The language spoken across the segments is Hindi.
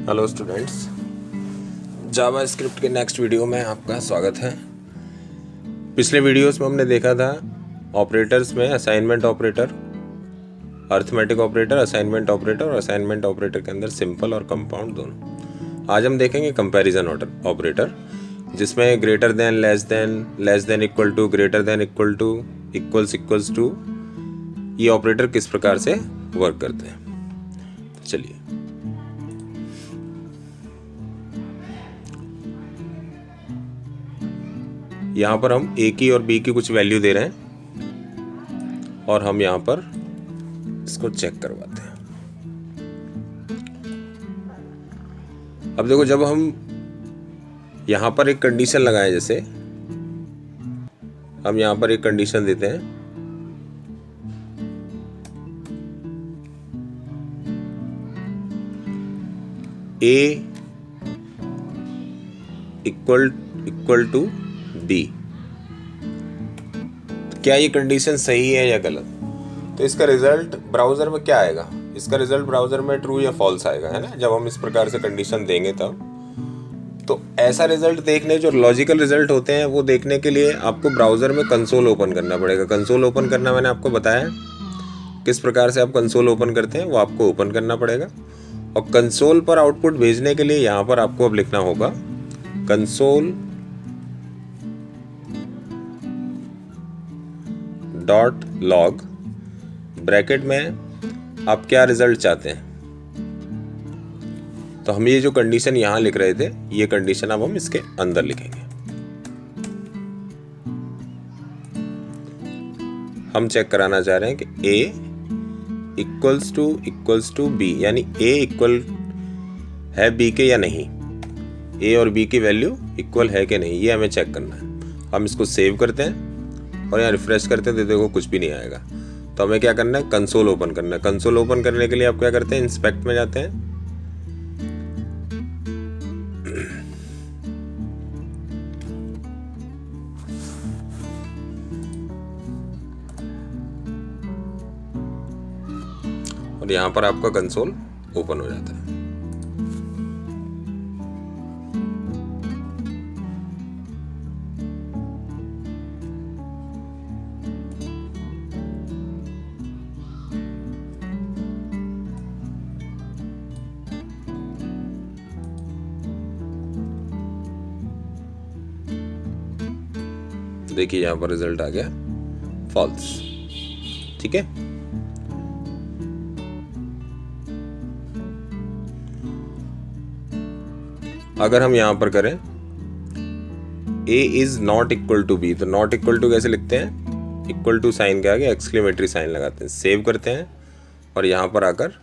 हेलो स्टूडेंट्स, जावा स्क्रिप्ट के नेक्स्ट वीडियो में आपका स्वागत है। पिछले वीडियोस में हमने देखा था ऑपरेटर्स में assignment operator, arithmetic operator, assignment operator और असाइनमेंट ऑपरेटर के अंदर सिंपल और कंपाउंड दोनों। आज हम देखेंगे कंपैरिजन ऑपरेटर, जिसमें greater than, less than equal to, greater than equal to, equals to, ये ऑपरेटर किस प्रकार से वर्क करते हैं। तो चलिए, यहाँ पर हम ए की और बी की कुछ वैल्यू दे रहे हैं और हम यहाँ पर इसको चेक करवाते हैं। अब देखो, जब हम यहाँ पर एक कंडीशन लगाएं, जैसे हम यहाँ पर एक कंडीशन देते हैं ए इक्वल टू बी, तो क्या ये कंडीशन सही है या गलत? तो इसका रिजल्ट ब्राउजर में क्या आएगा? इसका रिजल्ट ब्राउजर में ट्रू या फॉल्स आएगा, है ना। जब हम इस प्रकार से कंडीशन देंगे तब तो ऐसा रिजल्ट देखने, जो लॉजिकल रिजल्ट होते हैं वो देखने के लिए आपको ब्राउजर में कंसोल ओपन करना पड़ेगा। कंसोल ओपन करना मैंने आपको बताया, किस प्रकार से आप कंसोल ओपन करते हैं वो आपको ओपन करना पड़ेगा। और कंसोल पर आउटपुट भेजने के लिए यहाँ पर आपको अब लिखना होगा कंसोल डॉट लॉग, ब्रैकेट में आप क्या रिजल्ट चाहते हैं। तो हम ये जो कंडीशन यहां लिख रहे थे, ये कंडीशन अब हम इसके अंदर लिखेंगे। हम चेक कराना चाह रहे हैं कि ए इक्वल्स टू बी, यानी ए इक्वल है बी के या नहीं, ए और बी की वैल्यू इक्वल है कि नहीं, ये हमें चेक करना है। हम इसको सेव करते हैं और यहाँ रिफ्रेश करते हैं तो देखो कुछ भी नहीं आएगा। तो हमें क्या करना है? कंसोल ओपन करना है। कंसोल ओपन करने के लिए आप क्या करते हैं? इंस्पेक्ट में जाते हैं, और यहाँ पर आपका कंसोल ओपन हो जाता है। देखिए यहाँ पर रिजल्ट आ गया फॉल्स। ठीक है, अगर हम यहां पर करें a is not equal to b, तो नॉट इक्वल टू कैसे लिखते हैं? इक्वल टू साइन के आगे एक्सक्लेमेटरी साइन लगाते हैं, सेव करते हैं और यहां पर आकर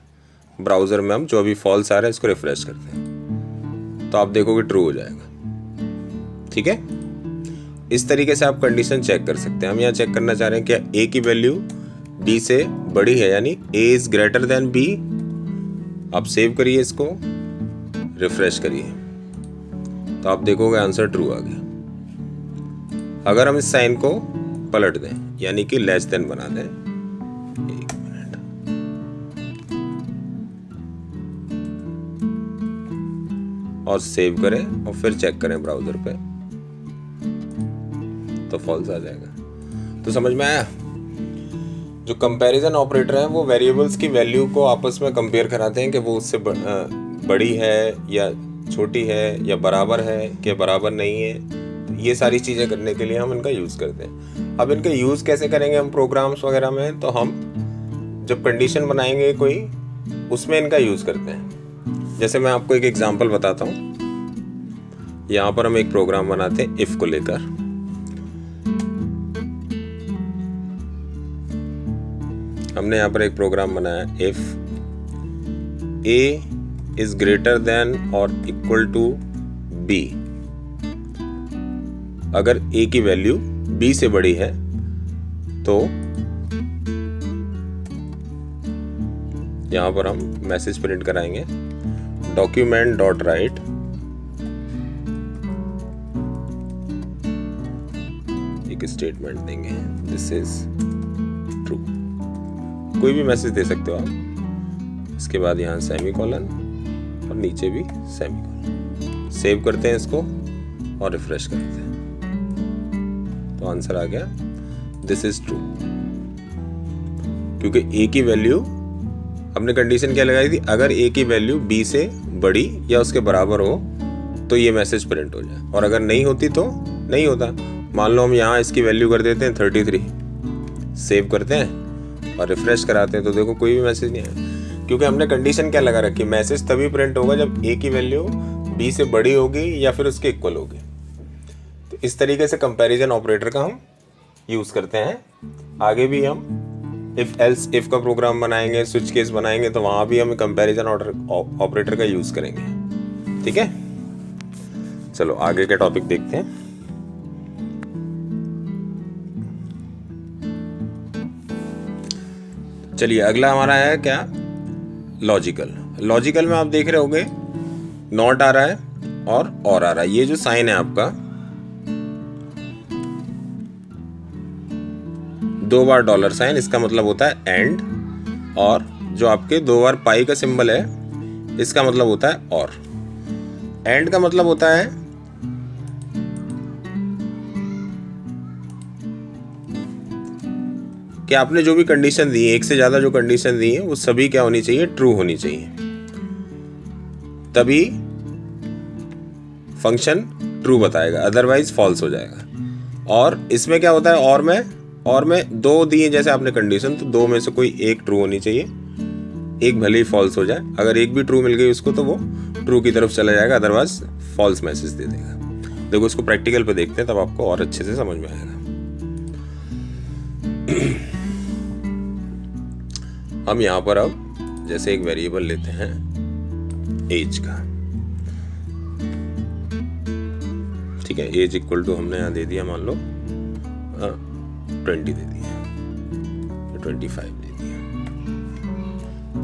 ब्राउजर में हम जो भी फॉल्स आ रहा है इसको रिफ्रेश करते हैं, तो आप देखोगे ट्रू हो जाएगा। ठीक है, इस तरीके से आप कंडीशन चेक कर सकते हैं। हम यहाँ चेक करना चाह रहे हैं क्या a की वैल्यू b से बड़ी है, यानी a is greater than b। आप सेव करिए, इसको रिफ्रेश करिए, तो आप देखोगे आंसर ट्रू आ गया। अगर हम इस साइन को पलट दें, यानी कि लेस देन बना दें, एक मिनट, और सेव करें और फिर चेक करें ब्राउजर पे, तो फॉल्स आ जाएगा। तो समझ में आया? जो कंपैरिजन ऑपरेटर है वो वेरिएबल्स की वैल्यू को आपस में कंपेयर कराते हैं कि वो उससे बड़ी है या छोटी है, या बराबर है कि बराबर नहीं है। तो ये सारी चीज़ें करने के लिए हम इनका यूज़ करते हैं। अब इनका यूज़ कैसे करेंगे हम प्रोग्राम्स वगैरह में? तो हम जब कंडीशन बनाएंगे कोई, उसमें इनका यूज़ करते हैं। जैसे मैं आपको एक एग्जांपल बताता हूँ। यहाँ पर हम एक प्रोग्राम बनाते हैं इफ़ को लेकर। हमने यहाँ पर एक प्रोग्राम बनाया, if A is greater than or equal to b, अगर a की वैल्यू b से बड़ी है तो यहां पर हम मैसेज प्रिंट कराएंगे, डॉक्यूमेंट डॉट राइट एक स्टेटमेंट देंगे, दिस इज ट्रू। कोई भी मैसेज दे सकते हो आप। इसके बाद यहाँ सेमीकोलन और नीचे भी सेमीकोलन। सेव करते हैं इसको और रिफ्रेश करते हैं, तो आंसर आ गया दिस इज ट्रू। क्योंकि ए की वैल्यू, हमने कंडीशन क्या लगाई थी, अगर ए की वैल्यू बी से बड़ी या उसके बराबर हो तो ये मैसेज प्रिंट हो जाए, और अगर नहीं होती तो नहीं होता। मान लो हम यहाँ इसकी वैल्यू कर देते हैं 33, सेव करते हैं और रिफ्रेश कराते हैं, तो देखो कोई भी मैसेज नहीं आया, क्योंकि हमने कंडीशन क्या लगा रखी, मैसेज तभी प्रिंट होगा जब ए की वैल्यू बी से बड़ी होगी या फिर उसके इक्वल होगी। तो इस तरीके से कंपैरिजन ऑपरेटर का हम यूज़ करते हैं। आगे भी हम इफ एल्स इफ का प्रोग्राम बनाएंगे, स्विच केस बनाएंगे, तो वहाँ भी हम कंपैरिजन ऑपरेटर का यूज़ करेंगे। ठीक है, चलो आगे के टॉपिक देखते हैं। चलिए अगला हमारा है क्या, लॉजिकल। लॉजिकल में आप देख रहे होगे नॉट आ रहा है और आ रहा है। ये जो साइन है आपका 2 बार डॉलर साइन, इसका मतलब होता है एंड, और जो आपके 2 बार पाई का सिंबल है इसका मतलब होता है और। एंड का मतलब होता है कि आपने जो भी कंडीशन दी है, एक से ज्यादा जो कंडीशन दी है वो सभी क्या होनी चाहिए, ट्रू होनी चाहिए, तभी फंक्शन ट्रू बताएगा, अदरवाइज फॉल्स हो जाएगा। और इसमें क्या होता है, और में 2 दिए जैसे आपने कंडीशन, तो 2 में से कोई एक ट्रू होनी चाहिए, एक भले ही फॉल्स हो जाए। अगर एक भी ट्रू मिल गई उसको तो वो ट्रू की तरफ चला जाएगा, अदरवाइज फॉल्स मैसेज दे देगा। देखो इसको प्रैक्टिकल पे देखते हैं, तब आपको और अच्छे से समझ में आएगा। हम यहाँ पर अब जैसे एक वेरिएबल लेते हैं एज का, ठीक है, एज इक्वल टू हमने यहाँ दे दिया, मान लो 20 दे दिया, 25 दे दिया।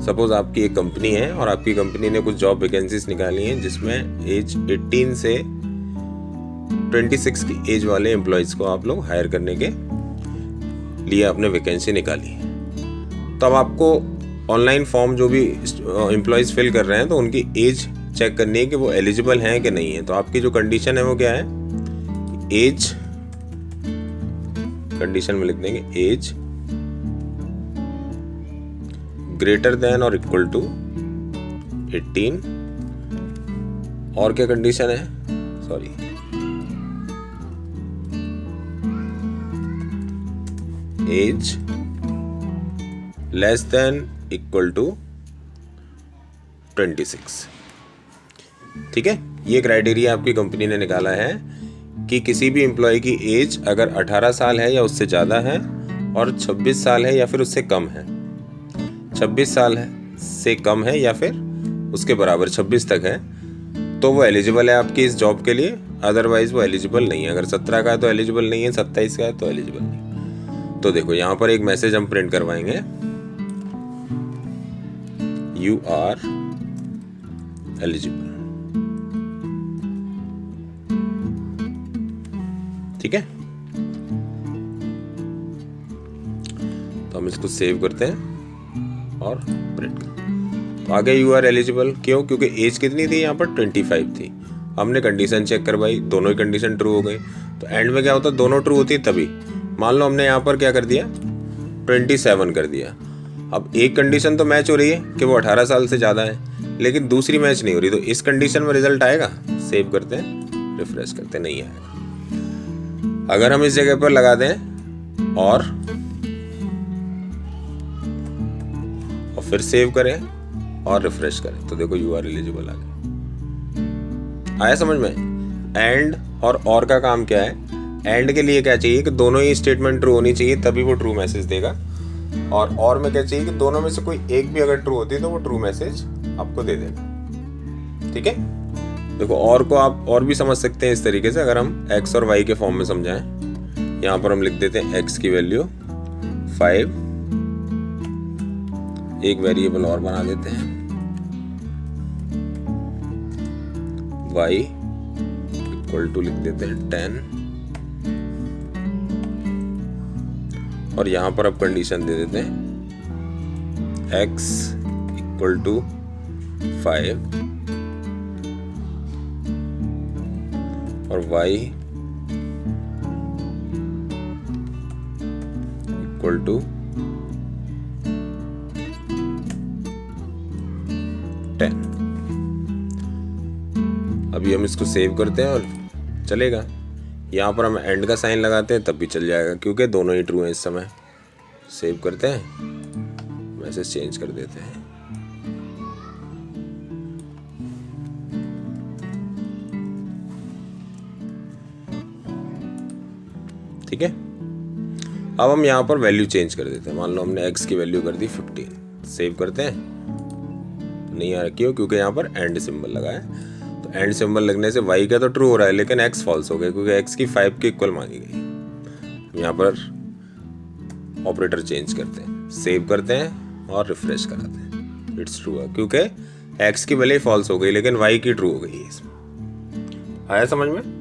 सपोज आपकी एक कंपनी है और आपकी कंपनी ने कुछ जॉब वैकेंसीज निकाली हैं जिसमें एज 18 से 26 की एज वाले एम्प्लॉयज को आप लोग हायर करने के लिए आपने वैकेंसी निकाली है। तो अब आपको ऑनलाइन फॉर्म जो भी एम्प्लॉयज फिल कर रहे हैं तो उनकी एज चेक करनी है कि वो एलिजिबल हैं कि नहीं है। तो आपकी जो कंडीशन है वो क्या है, एज, कंडीशन में लिख देंगे एज ग्रेटर देन और इक्वल टू 18, और क्या कंडीशन है, sorry, age less than equal to 26। ठीक है, ये क्राइटेरिया आपकी कंपनी ने निकाला है कि किसी भी एम्प्लॉय की एज अगर 18 साल है या उससे ज़्यादा है और 26 साल है या फिर उससे कम है, 26 साल है से कम है या फिर उसके बराबर 26 तक है, तो वो एलिजिबल है आपकी इस जॉब के लिए, अदरवाइज वो एलिजिबल नहीं है। अगर 17 का है तो एलिजिबल नहीं है, 27 का है तो एलिजिबल नहीं। तो देखो यहाँ पर एक मैसेज हम प्रिंट करवाएंगे, यू आर एलिजिबल। ठीक है, तो हम इसको सेव करते हैं और प्रिंट करते हैं। तो आगे यू आर एलिजिबल, क्यों, क्योंकि एज कितनी थी यहाँ पर 25 थी। हमने कंडीशन चेक करवाई, दोनों ही कंडीशन ट्रू हो गई। तो एंड में क्या होता है, दोनों ट्रू होती है तभी। मान लो हमने यहाँ पर क्या कर दिया, 27 कर दिया। अब एक कंडीशन तो मैच हो रही है कि वो 18 साल से ज़्यादा है, लेकिन दूसरी मैच नहीं हो रही, तो इस कंडीशन में रिजल्ट आएगा। सेव करते हैं, रिफ्रेश करते हैं, नहीं आएगा। अगर हम इस जगह पर लगा दें और फिर सेव करें और रिफ्रेश करें, तो देखो यू आर एलिजिबल आ गया। आया समझ में? एंड और का काम क्या है, एंड के लिए क्या चाहिए कि दोनों ही स्टेटमेंट ट्रू होनी चाहिए, तभी वो ट्रू मैसेज देगा। और में क्या चाहिए कि दोनों में से कोई एक भी अगर ट्रू होती है तो वो ट्रू मैसेज आपको दे देगा। ठीक है, देखो और को आप और भी समझ सकते हैं इस तरीके से। अगर हम x और y के फॉर्म में समझाएं, यहाँ पर हम लिख देते हैं x की वैल्यू 5, एक वेरिएबल और बना देते हैं, y इक्वल टू लिख देते हैं 10, और यहाँ पर अब कंडीशन दे देते हैं x इक्वल टू 5 और y इक्वल टू 10। अभी हम इसको सेव करते हैं और चलेगा। यहाँ पर हम एंड का साइन लगाते हैं तब भी चल जाएगा क्योंकि दोनों ही ट्रू हैं इस समय। सेव करते हैं, मैसेज चेंज कर देते हैं। ठीक है, अब हम यहाँ पर वैल्यू चेंज कर देते हैं। मान लो हमने x की वैल्यू कर दी 15। सेव करते हैं, नहीं आ रखी हो क्योंकि यहाँ पर एंड सिंबल लगा है। तो एंड सिंबल लगने से y का तो ट्रू हो रहा है लेकिन x फॉल्स हो गया क्योंकि x की 5 के इक्वल मांगी गई। यहाँ पर ऑपरेटर चेंज करते हैं, सेव करते हैं और रिफ्रेश कराते हैं। इट्स ट्रू है क्योंकि x की भले ही फॉल्स हो गई लेकिन y की ट्रू हो गई है इसमें। आया समझ में?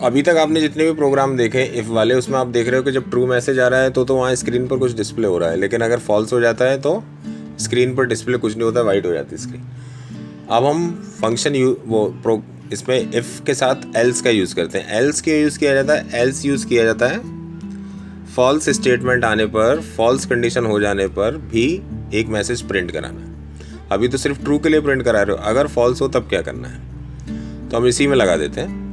अभी तक आपने जितने भी प्रोग्राम देखे इफ़ वाले, उसमें आप देख रहे हो कि जब ट्रू मैसेज आ रहा है तो वहाँ स्क्रीन पर कुछ डिस्प्ले हो रहा है, लेकिन अगर फॉल्स हो जाता है तो स्क्रीन पर डिस्प्ले कुछ नहीं होता, वाइट हो जाती है स्क्रीन। अब हम फंक्शन इसमें इफ़ के साथ एल्स का यूज़ करते हैं। एल्स का यूज़ किया जाता है, एल्स यूज़ किया जाता है फॉल्स स्टेटमेंट आने पर, फॉल्स कंडीशन हो जाने पर भी एक मैसेज प्रिंट कराना। अभी तो सिर्फ ट्रू के लिए प्रिंट करा रहे हो, अगर फॉल्स हो तब क्या करना है तो हम इसी में लगा देते हैं।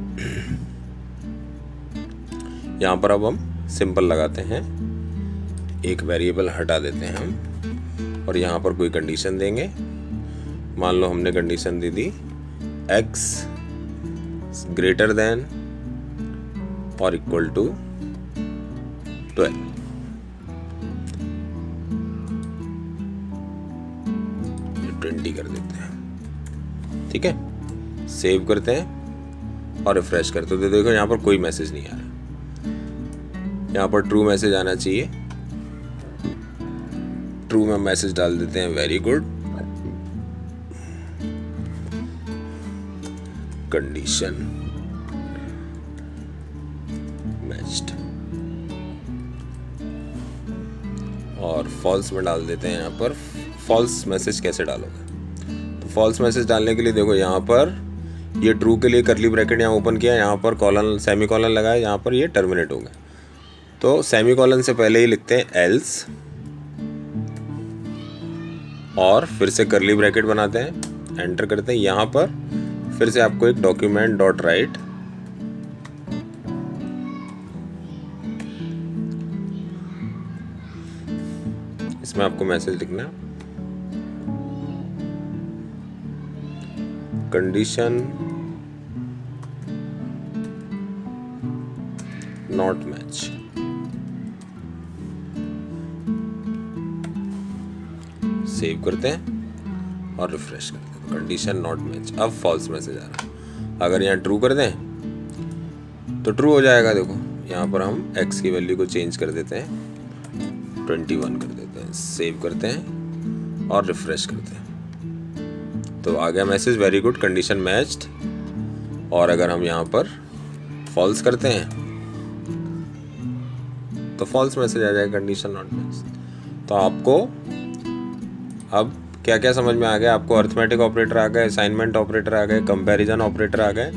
यहाँ पर अब हम सिंपल लगाते हैं, एक वेरिएबल हटा देते हैं हम और यहाँ पर कोई कंडीशन देंगे। मान लो हमने कंडीशन दे दी x ग्रेटर देन और इक्वल टू 12। ये 20 कर देते हैं। ठीक है, सेव करते हैं और रिफ्रेश करते हैं तो देखो यहाँ पर कोई मैसेज नहीं आ रहा। यहाँ पर ट्रू मैसेज आना चाहिए। ट्रू में मैसेज डाल देते हैं वेरी गुड, कंडीशन मैच्ड। और फॉल्स में डाल देते हैं। यहाँ पर फॉल्स मैसेज कैसे डालोगे तो फॉल्स मैसेज डालने के लिए देखो यहाँ पर ये ट्रू के लिए करली ब्रैकेट यहाँ ओपन किया, यहाँ पर कॉलन सेमी कॉलन लगाया, यहाँ पर ये टर्मिनेट हो गया। तो सेमी कॉलन से पहले ही लिखते हैं एल्स और फिर से करली ब्रैकेट बनाते हैं, एंटर करते हैं। यहाँ पर फिर से आपको एक डॉक्यूमेंट डॉट राइट इसमें आपको मैसेज लिखना कंडीशन नॉट मैच। सेव करते हैं और रिफ्रेश करते हैं, कंडीशन नॉट मैच। अब फॉल्स मैसेज आ रहा है। अगर यहाँ ट्रू कर दें तो ट्रू हो जाएगा। देखो यहाँ पर हम x की वैल्यू को चेंज कर देते हैं, 21 कर देते हैं, सेव करते हैं और रिफ्रेश करते हैं तो आ गया message very good condition matched. और अगर हम यहाँ पर फॉल्स करते हैं तो फॉल्स मैसेज आ जाएगा कंडीशन नॉट मैच। तो आपको अब क्या क्या समझ में आ गया? आपको अर्थमेटिक ऑपरेटर आ गए, असाइनमेंट ऑपरेटर आ गए, कंपैरिजन ऑपरेटर आ गए,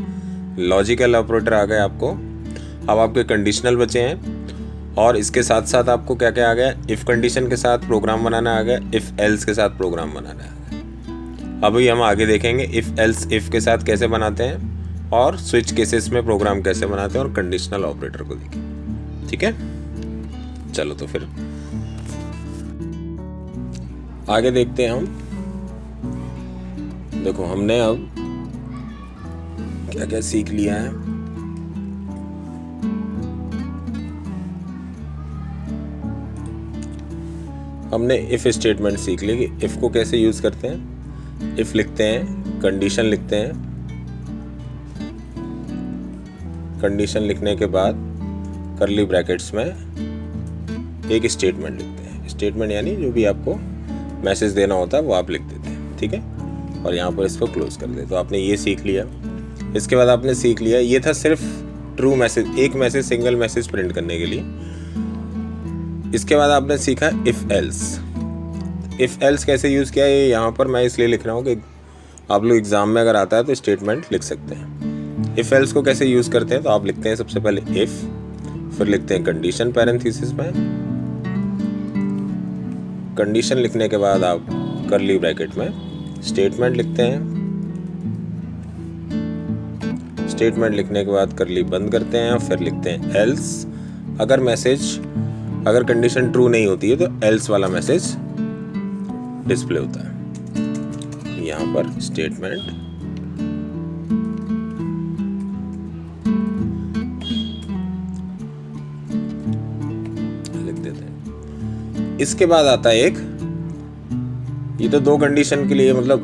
लॉजिकल ऑपरेटर आ गए आपको। अब आपके कंडीशनल बचे हैं और इसके साथ साथ आपको क्या क्या आ गया? इफ़ कंडीशन के साथ प्रोग्राम बनाना आ गया, इफ़ एल्स के साथ प्रोग्राम बनाना आ गया। अभी हम आगे देखेंगे इफ़ एल्स इफ़ के साथ कैसे बनाते हैं और स्विच केसेस में प्रोग्राम कैसे बनाते हैं और कंडीशनल ऑपरेटर को देखें। ठीक है, चलो तो फिर आगे देखते हैं हम। देखो हमने अब क्या क्या सीख लिया है। हमने इफ़ स्टेटमेंट सीख ली कि इफ़ को कैसे यूज़ करते हैं। इफ़ लिखते हैं, कंडीशन लिखते हैं, कंडीशन लिखने के बाद करली ब्रैकेट्स में एक स्टेटमेंट लिखते हैं। स्टेटमेंट यानी जो भी आपको मैसेज देना होता है वो आप लिख देते हैं। ठीक है, और यहाँ पर इसको क्लोज कर दे। तो आपने ये सीख लिया। इसके बाद आपने सीख लिया, ये था सिर्फ ट्रू मैसेज, एक मैसेज सिंगल मैसेज प्रिंट करने के लिए। इसके बाद आपने सीखा इफ़ एल्स। इफ़ एल्स कैसे यूज़ किया है यहाँ पर मैं इसलिए लिख रहा हूँ कि आप लोग एग्ज़ाम में अगर आता है तो स्टेटमेंट लिख सकते हैं। इफ़ एल्स को कैसे यूज़ करते हैं तो आप लिखते हैं सबसे पहले इफ़, फिर लिखते हैं कंडीशन पैरेंथेसिस में, कंडीशन लिखने के बाद आप कर्ली ब्रैकेट में स्टेटमेंट लिखते हैं, स्टेटमेंट लिखने के बाद कर्ली बंद करते हैं, फिर लिखते हैं एल्स। अगर कंडीशन ट्रू नहीं होती है तो एल्स वाला मैसेज डिस्प्ले होता है। यहाँ पर स्टेटमेंट लिख देते हैं। इसके बाद आता है एक, ये तो दो कंडीशन के लिए, मतलब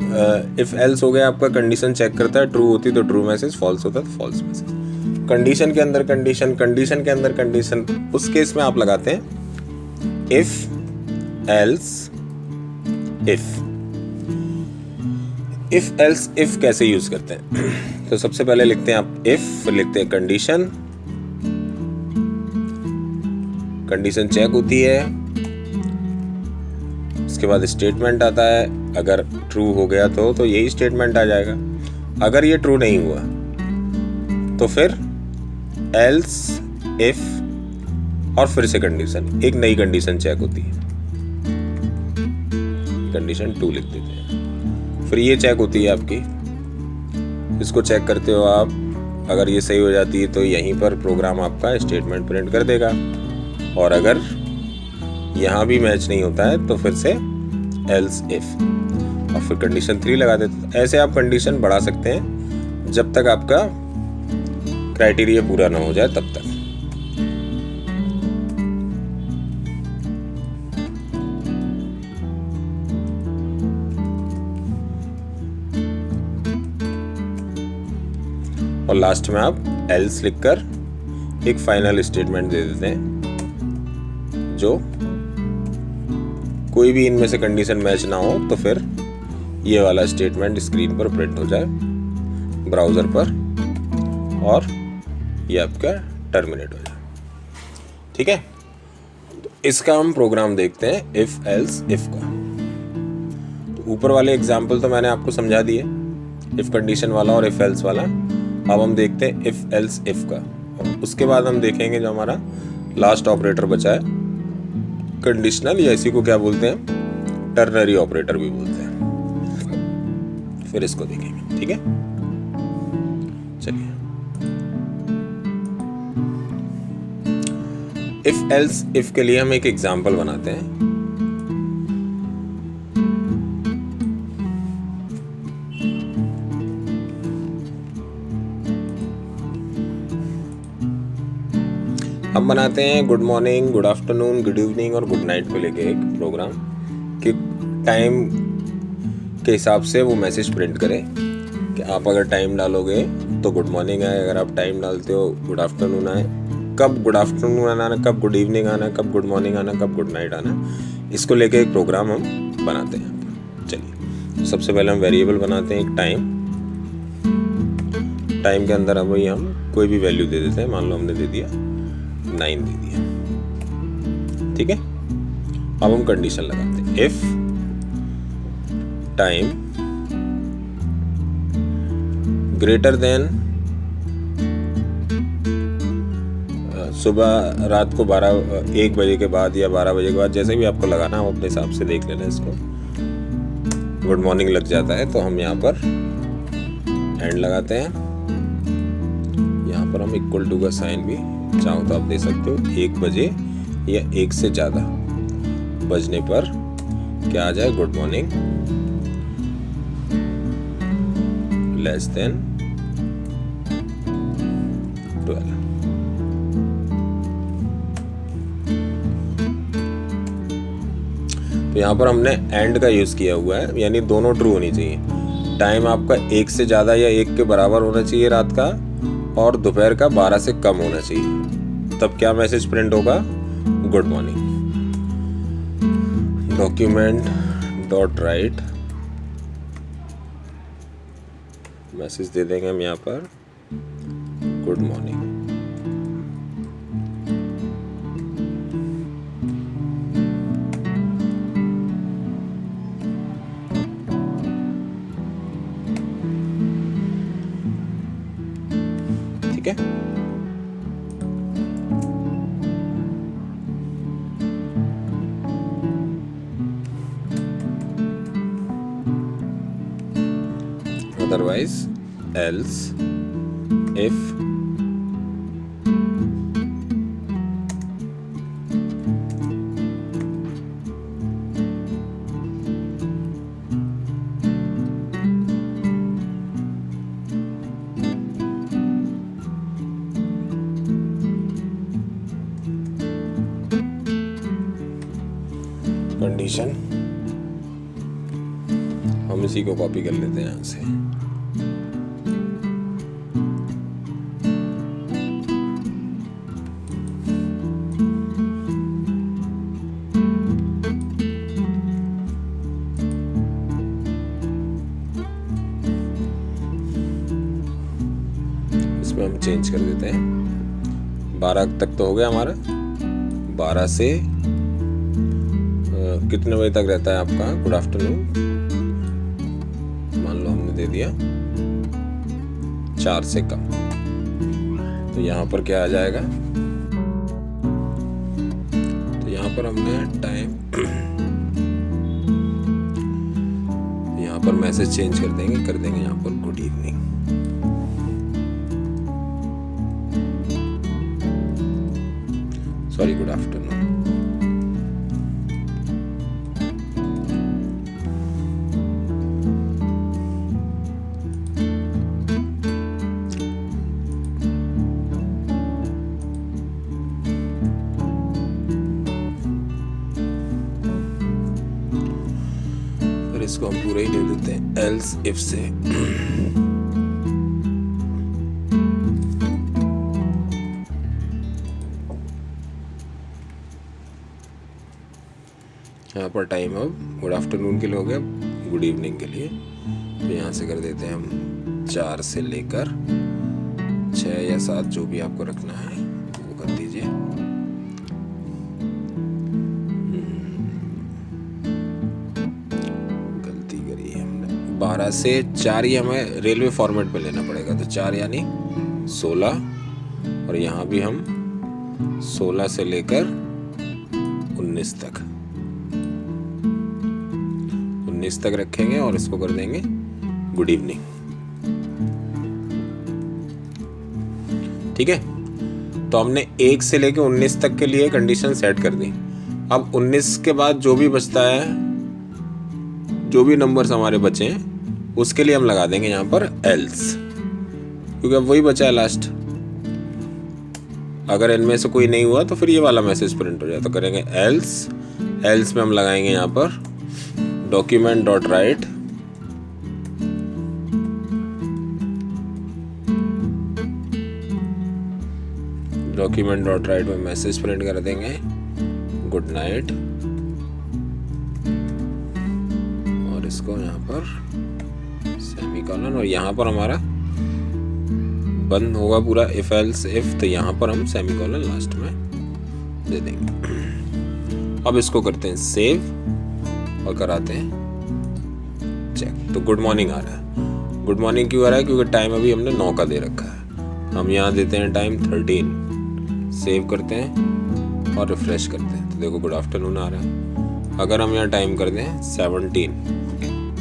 इफ एल्स हो गया आपका, कंडीशन चेक करता है, ट्रू होती तो ट्रू मैसेज, फॉल्स होता तो फॉल्स मैसेज। कंडीशन के अंदर कंडीशन, कंडीशन के अंदर कंडीशन, उस केस में आप लगाते हैं if else if else if कैसे यूज करते हैं तो सबसे पहले लिखते हैं आप इफ, फिर लिखते हैं कंडीशन, कंडीशन चेक होती है, उसके बाद स्टेटमेंट आता है। अगर ट्रू हो गया तो यही स्टेटमेंट आ जाएगा। अगर ये ट्रू नहीं हुआ तो फिर एल्स इफ और फिर से कंडीशन, एक नई कंडीशन चेक होती है, कंडीशन 2 लिख देते हैं, फिर ये चेक होती है आपकी, इसको चेक करते हो आप। अगर ये सही हो जाती है तो यहीं पर प्रोग्राम आपका स्टेटमेंट प्रिंट कर देगा, और अगर यहाँ भी मैच नहीं होता है तो फिर से एल्स इफ और फिर कंडीशन 3 लगा देते हैं। ऐसे आप कंडीशन बढ़ा सकते हैं जब तक आपका क्राइटेरिया पूरा ना हो जाए तब तक। और लास्ट में आप एल्स लिखकर एक फाइनल स्टेटमेंट दे देते हैं, जो कोई भी इनमें से कंडीशन मैच ना हो तो फिर ये वाला स्टेटमेंट स्क्रीन पर प्रिंट हो जाए ब्राउज़र पर, और ये आपका टर्मिनेट हो जाए। ठीक है, तो इसका हम प्रोग्राम देखते हैं इफ एल्स इफ का। तो ऊपर वाले एग्जाम्पल तो मैंने आपको समझा दिए, इफ कंडीशन वाला और इफ एल्स वाला। अब हम देखते हैं इफ एल्स इफ का, और उसके बाद हम देखेंगे जो हमारा लास्ट ऑपरेटर बचा है कंडीशनल, या इसी को क्या बोलते हैं, टर्नरी ऑपरेटर भी बोलते हैं। फिर इसको देखेंगे। ठीक है, चलिए। इफ एल्स इफ के लिए हम एक एग्जाम्पल बनाते हैं। हम बनाते हैं good morning, good afternoon, good evening और गुड नाइट को लेके एक प्रोग्राम कि टाइम के हिसाब से वो मैसेज प्रिंट करे कि आप अगर टाइम डालोगे तो गुड मॉर्निंग आए, अगर आप टाइम डालते हो गुड आफ्टरनून आए। कब गुड आफ्टरनून आना है, कब गुड इवनिंग आना है, कब गुड मॉर्निंग आना है, कब गुड नाइट आना है, इसको लेके एक प्रोग्राम हम बनाते हैं। चलिए, तो सबसे पहले हम वेरिएबल बनाते हैं एक टाइम। टाइम के अंदर अब वही हम कोई भी वैल्यू दे देते हैं। मान लो हमने दे दिया 9 दे दिया। ठीक है, अब हम कंडीशन लगाते हैं इफ टाइम ग्रेटर देन, सुबह रात को 1 बजे के बाद या 12 बजे के बाद, जैसे भी आपको लगाना है आप अपने हिसाब से देख लेना। इसको गुड मॉर्निंग लग जाता है तो हम यहाँ पर एंड लगाते हैं। यहाँ पर हम इक्वल टू का साइन भी चाहो तो आप दे सकते हो। 1 बजे या 1 से ज़्यादा बजने पर क्या आ जाए, गुड मॉर्निंग लेस देन 12। तो यहाँ पर हमने एंड का यूज़ किया हुआ है, यानी दोनों ट्रू होनी चाहिए। टाइम आपका 1 से ज़्यादा या 1 के बराबर होना चाहिए रात का, और दोपहर का 12 से कम होना चाहिए। तब क्या मैसेज प्रिंट होगा, good morning. Document dot write message दे देंगे हम यहाँ पर गुड मॉर्निंग। ठीक है। अदरवाइज एल्स इफ कंडीशन, हम इसी को कॉपी कर लेते हैं यहाँ से। इसमें हम चेंज कर देते हैं। 12 तक तो हो गया हमारा। 12 से कितने बजे तक रहता है आपका गुड आफ्टरनून? मान लो हमने दे दिया 4 से कम, तो यहाँ पर क्या आ जाएगा? तो यहाँ पर हमने टाइम, यहाँ पर मैसेज चेंज कर देंगे यहाँ पर good evening. Sorry, good afternoon. इसको हम पूरा ही ले देते हैं एल्स इफ से। यहाँ पर टाइम अब गुड आफ्टरनून के लिए हो गया, गुड इवनिंग के लिए तो यहाँ से कर देते हैं हम 4 से लेकर 6 या 7 जो भी आपको रखना है वो कर दीजिए। गलती करी है हमने। 12 से 4 ही हमें रेलवे फॉर्मेट पे लेना पड़ेगा, तो 4 यानी 16, और यहाँ भी हम 16 से लेकर 19 तक रखेंगे और इसको कर देंगे गुड इवनिंग। ठीक है, तो हमने 1 से लेकर 19 तक के लिए कंडीशन सेट कर दी। अब 19 के बाद जो भी बचता है, जो भी नंबर्स हमारे बचे हैं उसके लिए हम लगा देंगे यहाँ पर एल्स, क्योंकि अब वही बचा है लास्ट। अगर इनमें से कोई नहीं हुआ तो फिर ये वाला मैसेज प्रिंट हो जाए, तो करेंगे एल्स में हम लगाएंगे यहाँ पर डॉक्यूमेंट डॉट राइट में मैसेज प्रिंट कर देंगे गुड नाइट, और इसको यहाँ पर सेमीकोलन, और यहाँ पर हमारा बंद होगा पूरा इफ एल्स इफ, तो यहाँ पर हम सेमीकोलन लास्ट में दे देंगे। अब इसको करते हैं सेव और कराते हैं चेक। तो गुड मॉर्निंग आ रहा है। गुड मॉर्निंग क्यों आ रहा है? क्योंकि टाइम अभी हमने 9 का दे रखा है। हम यहाँ देते हैं टाइम 13, सेव करते हैं और रिफ्रेश करते हैं, तो देखो गुड आफ्टरनून आ रहा है। अगर हम यहाँ टाइम कर दें 17,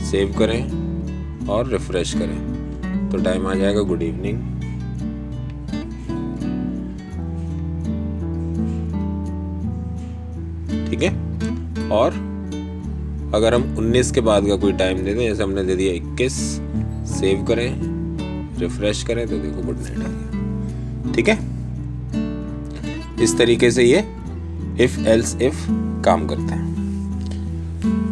सेव करें और रिफ्रेश करें, तो टाइम आ जाएगा गुड इवनिंग। ठीक है, और अगर हम 19 के बाद का कोई टाइम दे दें, जैसे हमने दे दिया 21, सेव करें रिफ्रेश करें, तो देखो गुड नाइट आ गया। ठीक है, इस तरीके से ये इफ एल्स इफ काम करता है।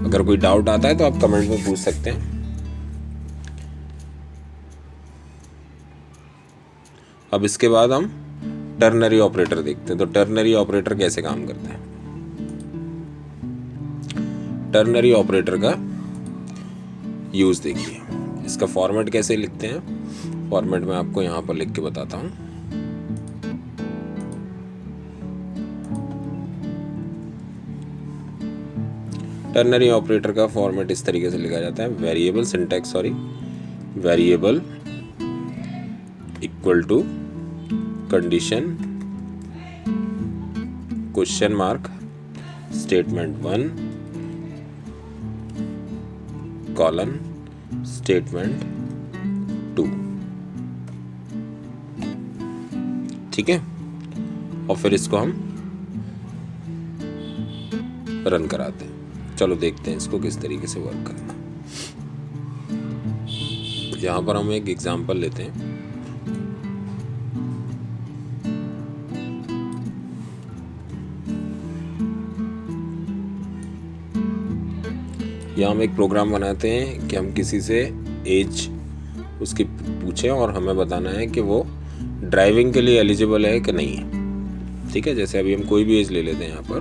अगर कोई डाउट आता है तो आप कमेंट में पूछ सकते हैं। अब इसके बाद हम टर्नरी ऑपरेटर देखते हैं। तो टर्नरी ऑपरेटर कैसे काम करता है? टर्नरी ऑपरेटर का यूज देखिए। इसका फॉर्मेट कैसे लिखते हैं, फॉर्मेट मैं आपको यहाँ पर लिख के बताता हूँ। टर्नरी ऑपरेटर का फॉर्मेट इस तरीके से लिखा जाता है। Variable syntax, variable equal to condition question mark statement 1 colon statement 2। ठीक है, और फिर इसको हम रन कराते हैं। चलो देखते हैं इसको किस तरीके से वर्क करना है। यहाँ पर हम एक एग्जांपल लेते हैं। यहाँ हम एक प्रोग्राम बनाते हैं कि हम किसी से एज उसकी पूछें और हमें बताना है कि वो ड्राइविंग के लिए एलिजिबल है कि नहीं है। ठीक है, जैसे अभी हम कोई भी एज ले लेते हैं यहाँ पर,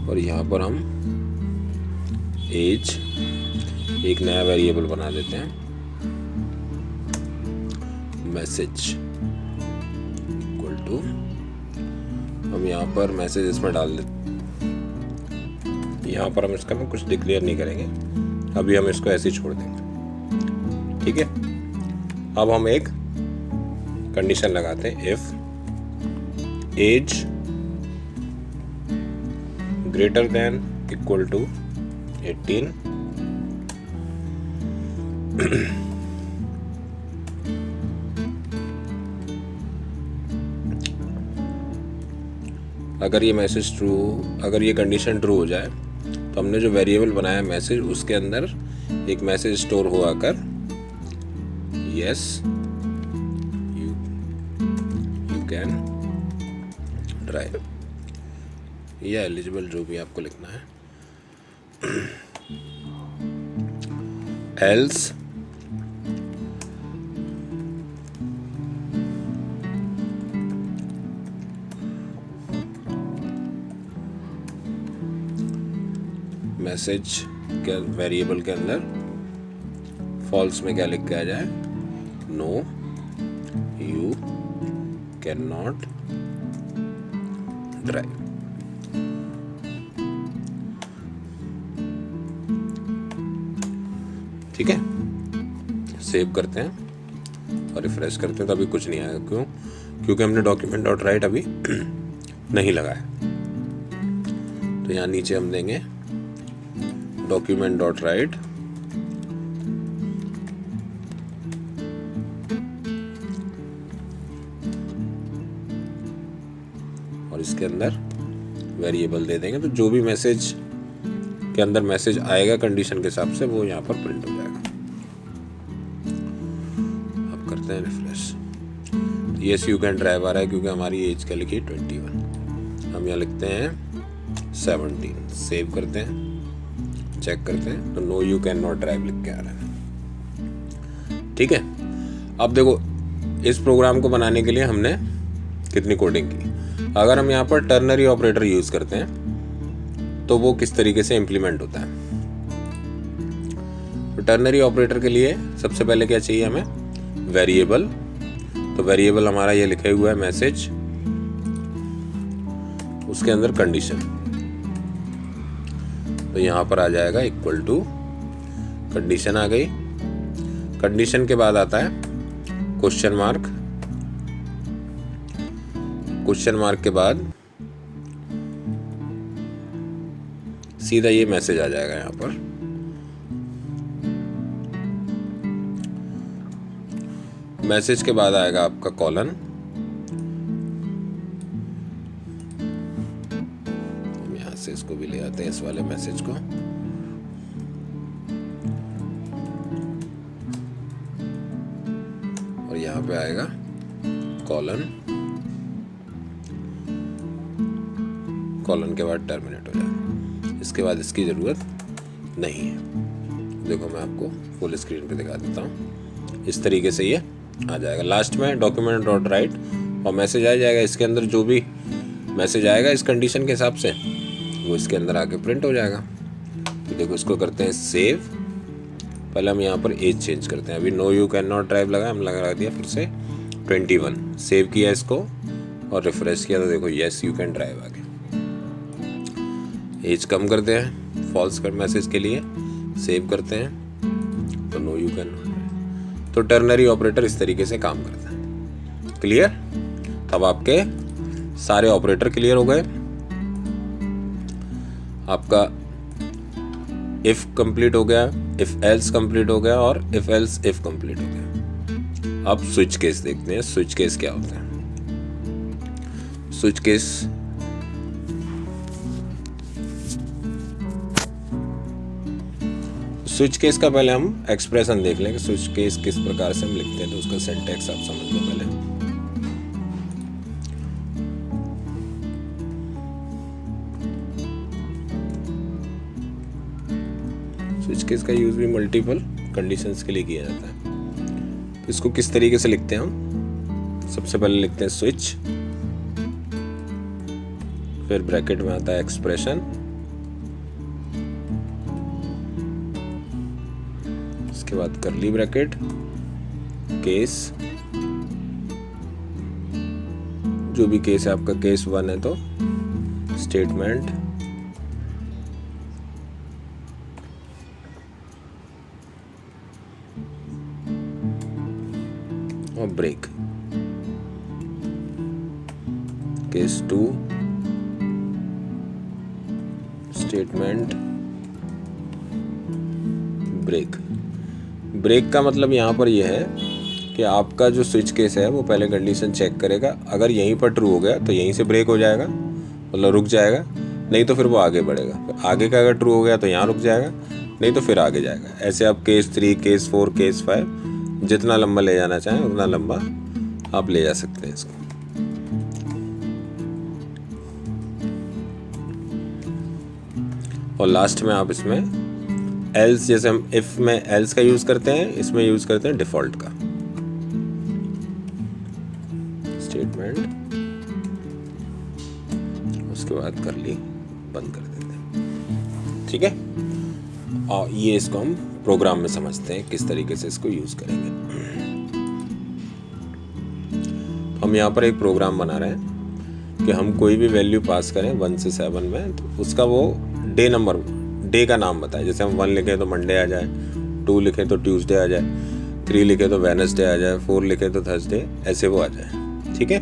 और यहाँ पर हम एज एक नया वेरिएबल बना देते हैं, मैसेज इक्वल टू, हम यहाँ पर मैसेज इसमें डाल देते हैं। यहाँ पर हम इसका में कुछ डिक्लेयर नहीं करेंगे, अभी हम इसको ऐसे ही छोड़ देंगे। ठीक है, अब हम एक कंडीशन लगाते हैं, if age greater than equal to 18 अगर ये मैसेज ट्रू, अगर ये कंडीशन ट्रू हो जाए तो हमने जो वेरिएबल बनाया मैसेज, उसके अंदर एक मैसेज स्टोर हुआ कर यस यू कैन ड्राइव, या एलिजिबल, जो भी आपको लिखना है। एल्स मैसेज के वेरिएबल के अंदर फॉल्स में क्या लिख के आ जाए, no you can not drive. ठीक है, सेव करते हैं और रिफ्रेश करते हैं तो अभी कुछ नहीं आएगा। क्यों? क्योंकि हमने डॉक्यूमेंट डॉट राइट अभी नहीं लगाया। तो यहाँ नीचे हम देंगे डॉक्यूमेंट डॉट राइट और इसके अंदर वेरिएबल दे देंगे, तो जो भी मैसेज के अंदर मैसेज आएगा कंडीशन के हिसाब से वो यहाँ पर प्रिंट हो जाएगा। अब करते हैं refresh, yes you can drive आ रहा है क्योंकि हमारी एज क्या लिखी 21, हम यहाँ लिखते हैं 17। सेव करते हैं, चेक करते हैं तो no you can not drive लिख के आ रहा है। ठीक है, अब देखो इस प्रोग्राम को बनाने के लिए हमने कितनी कोडिंग की। अगर हम यहाँ पर टर्नरी ऑपरेटर यूज करते हैं तो वो किस तरीके से इम्प्लीमेंट होता है। तो टर्नरी ऑपरेटर के लिए सबसे पहले क्या चाहिए हमें, वेरिएबल। तो वेरिएबल हमारा ये लिखा हुआ है मैसेज, उसके अंदर कंडीशन, तो यहाँ पर आ जाएगा इक्वल टू, कंडीशन आ गई। कंडीशन के बाद आता है क्वेश्चन मार्क, क्वेश्चन मार्क के बाद सीधा ये मैसेज आ जाएगा यहाँ पर। मैसेज के बाद आएगा आपका कॉलन, यहां से इसको भी ले आते हैं इस वाले मैसेज को, और यहाँ पे आएगा कॉलन, कॉलन के बाद टर्मिनेट हो जाएगा। इसके बाद इसकी ज़रूरत नहीं है। देखो मैं आपको फुल स्क्रीन पे दिखा देता हूँ, इस तरीके से ये आ जाएगा। लास्ट में डॉक्यूमेंट डॉट राइट और मैसेज आ जाएगा, इसके अंदर जो भी मैसेज आएगा इस कंडीशन के हिसाब से वो इसके अंदर आके प्रिंट हो जाएगा। तो देखो इसको करते हैं सेव। पहले हम यहाँ पर एज चेंज करते हैं, अभी no you can not drive लगा, हम लगा दिया फिर से 21। सेव किया इसको और रिफ्रेश किया तो देखो यस यू कैन ड्राइव आ गया। एज कम करते हैं फॉल्स कर मैसेज के लिए, सेव करते हैं तो no you can not drive. तो टर्नरी ऑपरेटर इस तरीके से काम करता है। क्लियर? तब आपके सारे ऑपरेटर क्लियर हो गए। आपका इफ कंप्लीट हो गया, इफ एल्स कंप्लीट हो गया और इफ एल्स इफ कंप्लीट हो गया। अब स्विच केस देखते हैं। स्विच केस क्या होता है? स्विच केस स्विच केस का पहले हम एक्सप्रेशन देख लें कि स्विच केस किस प्रकार से हम लिखते हैं, तो उसका सिंटैक्स आप समझ लो पहले। स्विच केस का यूज भी मल्टीपल कंडीशंस के लिए किया जाता है। तो इसको किस तरीके से लिखते हैं हम? सबसे पहले लिखते हैं स्विच, फिर ब्रैकेट में आता है एक्सप्रेशन, उसके बाद कर्ली ब्रैकेट, केस, जो भी केस है आपका, केस 1 है तो स्टेटमेंट, और break. Case 2 statement, break. Break का मतलब यहाँ पर यह है कि आपका जो स्विच केस है वो पहले कंडीशन चेक करेगा। अगर यहीं पर ट्रू हो गया तो यहीं से ब्रेक हो जाएगा, मतलब रुक जाएगा, नहीं तो फिर वो आगे बढ़ेगा। आगे का अगर ट्रू हो गया तो यहाँ रुक जाएगा, नहीं तो फिर आगे जाएगा। ऐसे आप केस 3, केस 4, केस 5 जितना लंबा ले जाना चाहें उतना लंबा आप ले जा सकते हैं इसको। और लास्ट में आप इसमें एल्स, जैसे हम इफ में एल्स का यूज करते हैं, इसमें यूज करते हैं डिफॉल्ट का स्टेटमेंट, उसके बाद कर ली बंद कर देते हैं। ठीक है, और ये इसको हम प्रोग्राम में समझते हैं किस तरीके से इसको यूज करेंगे। हम यहाँ पर एक प्रोग्राम बना रहे हैं कि हम कोई भी वैल्यू पास करें 1 से 7 में, तो उसका वो डे नंबर, डे का नाम बताए। जैसे हम 1 लिखें तो मंडे आ जाए, 2 लिखें तो ट्यूसडे आ जाए, 3 लिखें तो वेडनेसडे आ जाए, 4 लिखें तो थर्सडे, ऐसे वो आ जाए। ठीक है,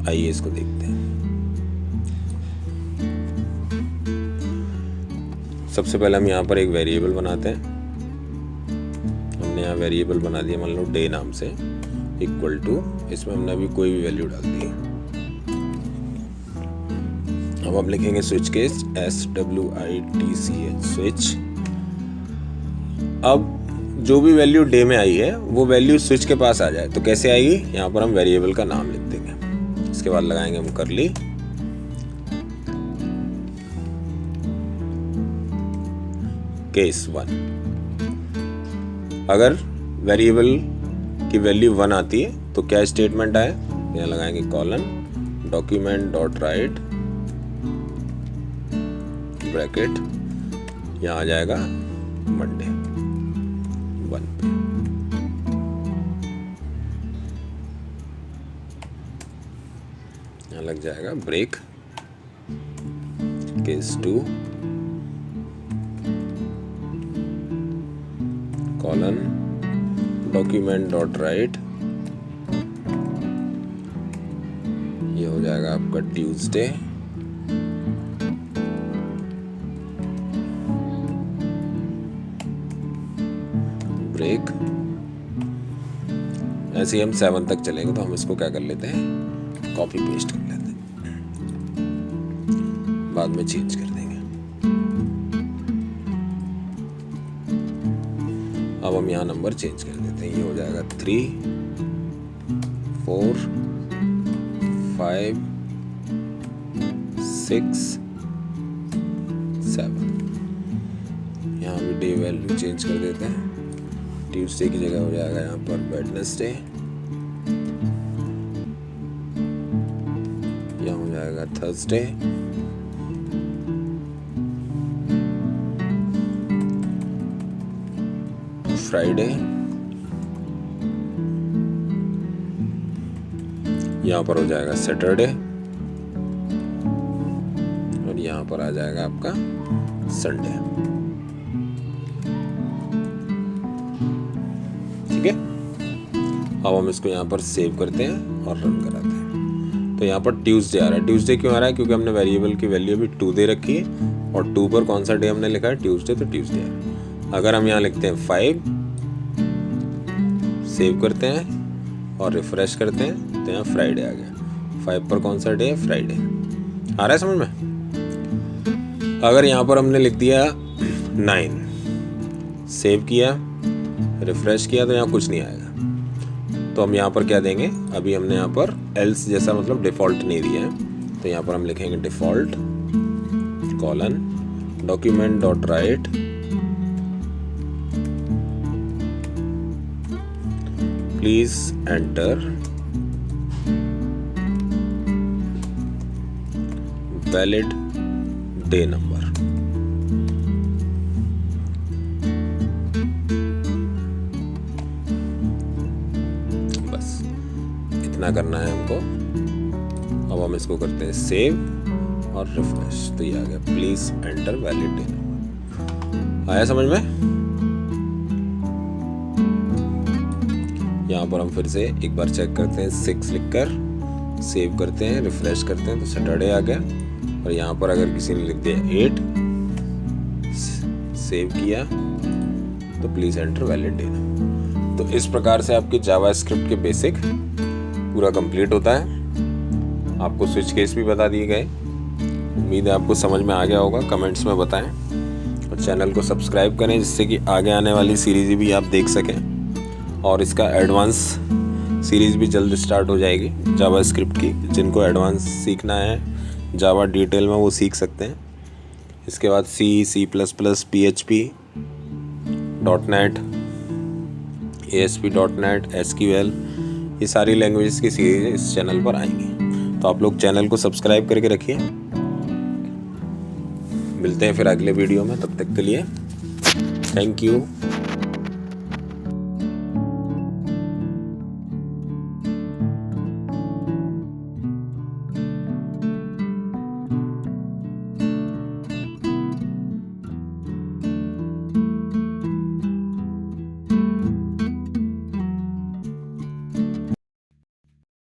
आइए इसको देखते हैं। सबसे पहले हम यहाँ पर एक वेरिएबल बनाते हैं। हमने यहाँ वेरिएबल बना दिया, मान लो डे नाम से, इक्वल टू, इसमें हमने अभी कोई भी वैल्यू डाल दी। अब हम लिखेंगे स्विच केस, SWITCH स्विच। अब जो भी वैल्यू डे में आई है वो वैल्यू स्विच के पास आ जाए तो कैसे आएगी? यहाँ पर हम वेरिएबल का नाम लिख देंगे, इसके बाद लगाएंगे हम कर्ली, केस 1। अगर वेरिएबल की वैल्यू 1 आती है तो क्या स्टेटमेंट आए? यहाँ लगाएंगे colon, document dot write, bracket, यहाँ आ जाएगा मंडे 1 पे। यहाँ लग जाएगा break, case 2, colon, document dot write, ये हो जाएगा आपका ट्यूसडे, ब्रेक। ऐसे ही हम 7 तक चलेंगे तो हम इसको क्या कर लेते हैं, कॉपी पेस्ट कर लेते हैं, बाद में चेंज कर देंगे। अब हम यहाँ नंबर चेंज कर देते हैं, ये हो जाएगा 3, 4, 5, 6, 7। यहाँ भी डे वैल्यू चेंज कर देते हैं, ट्यूसडे की जगह हो जाएगा यहाँ पर वेडनेसडे, यहाँ हो जाएगा थर्सडे, फ्राइडे, यहाँ पर हो जाएगा सैटरडे, और यहाँ पर आ जाएगा आपका संडे। ठीक है, अब हम इसको यहाँ पर सेव करते हैं और रन कराते हैं। तो यहाँ पर ट्यूसडे आ रहा है। ट्यूसडे क्यों आ रहा है? क्योंकि हमने वेरिएबल की वैल्यू अभी 2 दे रखी है और 2 पर कौन सा डे हमने लिखा है? ट्यूसडे, तो ट्यूसडे आ रहा है। अगर हम यहाँ लिखते हैं 5, सेव करते हैं और रिफ्रेश करते हैं तो यहाँ फ्राइडे आ गया। 5 पर कौन सा डे है? फ्राइडे। आ रहा है समझ में? अगर यहाँ पर हमने लिख दिया 9, सेव किया, रिफ्रेश किया तो यहाँ कुछ नहीं आएगा। तो हम यहाँ पर क्या देंगे? अभी हमने यहाँ पर एल्स जैसा मतलब डिफ़ॉल्ट नहीं दिया है, तो यहाँ पर हम लिखेंगे default colon document dot right please enter valid day number. बस इतना करना है हमको। अब हम इसको करते हैं सेव और रिफ्रेश, तो ये आ गया please enter valid day number. आया समझ में? यहाँ पर हम फिर से एक बार चेक करते हैं, 6 लिखकर सेव करते हैं, रिफ्रेश करते हैं तो सैटरडे आ गया। और यहाँ पर अगर किसी ने लिख दिया 8, सेव किया तो प्लीज एंटर वैलिड डे। तो इस प्रकार से आपकी जावास्क्रिप्ट के बेसिक पूरा कंप्लीट होता है। आपको स्विच केस भी बता दिए गए। उम्मीद है आपको समझ में आ गया होगा। कमेंट्स में बताएं और चैनल को सब्सक्राइब करें जिससे कि आगे आने वाली सीरीज भी आप देख सकें। और इसका एडवांस सीरीज़ भी जल्द स्टार्ट हो जाएगी जावास्क्रिप्ट की। जिनको एडवांस सीखना है जावा डिटेल में वो सीख सकते हैं। इसके बाद C++, PHP, .NET, ASP.NET, SQL, ये सारी लैंग्वेजेस की सीरीज इस चैनल पर आएंगी। तो आप लोग चैनल को सब्सक्राइब करके रखिए। मिलते हैं फिर अगले वीडियो में, तब तक के लिए थैंक यू।